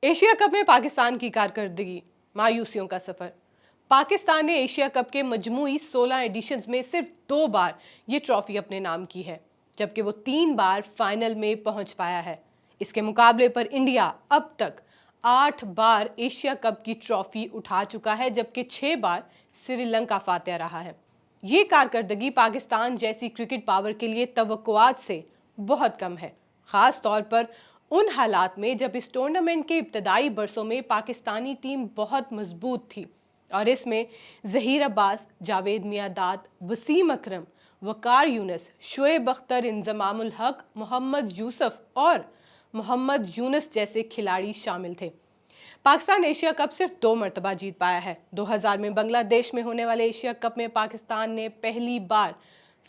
Asia cup में पाकिस्तान की कारकर्दगी, मायूसियों का सफर। पाकिस्तान ने एशिया कप के मजमूई 16 एडिशंस में सिर्फ 2 बार ये ट्रॉफी अपने नाम की है, जबकि वो 3 बार फाइनल में पहुंच पाया है। इसके मुकाबले पर इंडिया अब तक 8 बार एशिया कप की ट्रॉफी उठा चुका है, जबकि 6 बार श्रीलंका फातेह रहा है। ये कारकर्दगी पाकिस्तान जैसी क्रिकेट पावर के लिए तवक्कुआत से बहुत कम है, खास तौर पर उन हालात में जब इस टूर्नामेंट के इब्तदाई बरसों में पाकिस्तानी टीम बहुत मजबूत थी और इसमें ज़हीर अब्बास, जावेद मियांदाद, वसीम अकरम, वकार यूनुस, शुएब अख्तर, इंजमामुल हक, मोहम्मद यूसुफ और मोहम्मद यूनुस जैसे खिलाड़ी शामिल थे। पाकिस्तान एशिया कप सिर्फ 2 मरतबा जीत पाया है। 2000 में बांग्लादेश में होने वाले एशिया कप में पाकिस्तान ने पहली बार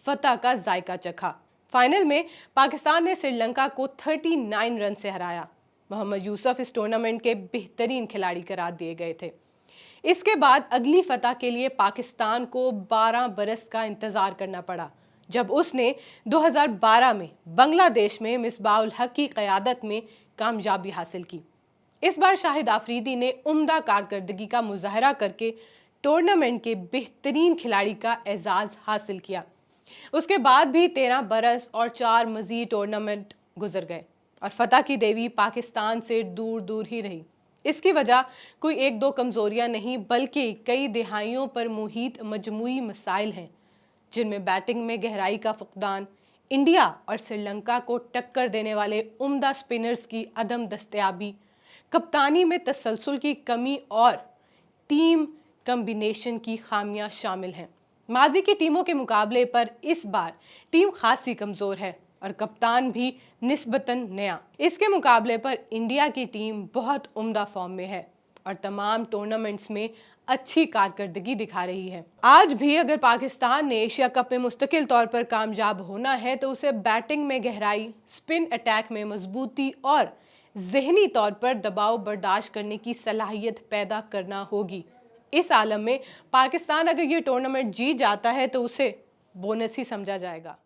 फतह का जायका चखा। फाइनल में पाकिस्तान ने श्रीलंका को 39 रन से हराया। मोहम्मद यूसुफ इस टूर्नामेंट के बेहतरीन खिलाड़ी करार दिए गए थे। इसके बाद अगली फतह के लिए पाकिस्तान को 12 बरस का इंतजार करना पड़ा, जब उसने 2012 में बांग्लादेश में मिसबाह-उल हक की क़यादत में कामयाबी हासिल की। इस बार शाहिद आफरीदी ने उम्दा कारकर्दगी का मुजाहरा करके टूर्नामेंट के बेहतरीन खिलाड़ी का एजाज हासिल किया। उसके बाद भी 13 बरस और 4 मजीद टूर्नामेंट गुजर गए और फतह की देवी पाकिस्तान से दूर दूर ही रही। इसकी वजह कोई 1-2 कमजोरियां नहीं, बल्कि कई दिहाइयों पर मुहित मजमूई मसाइल हैं, जिनमें बैटिंग में गहराई का फुकदान, इंडिया और श्रीलंका को टक्कर देने वाले उम्दा स्पिनर्स की अदम दस्तयाबी, कप्तानी में तसलसल की कमी और टीम कम्बिनेशन की खामियां शामिल हैं। माजी की टीमों के मुकाबले पर इस बार टीम खासी कमजोर है और कप्तान भी निस्बतन नया। इसके मुकाबले पर इंडिया की टीम बहुत उम्दा फॉर्म में है और तमाम टूर्नामेंट्स में अच्छी कारकर्दगी दिखा रही है। आज भी अगर पाकिस्तान ने एशिया कप में मुस्तकिल तौर पर कामयाब होना है तो उसे बैटिंग में गहराई, स्पिन अटैक में मजबूती और ज़हनी तौर पर दबाव बर्दाश्त करने की सलाहियत पैदा करना होगी। इस आलम में पाकिस्तान अगर ये टूर्नामेंट जीत जाता है तो उसे बोनस ही समझा जाएगा।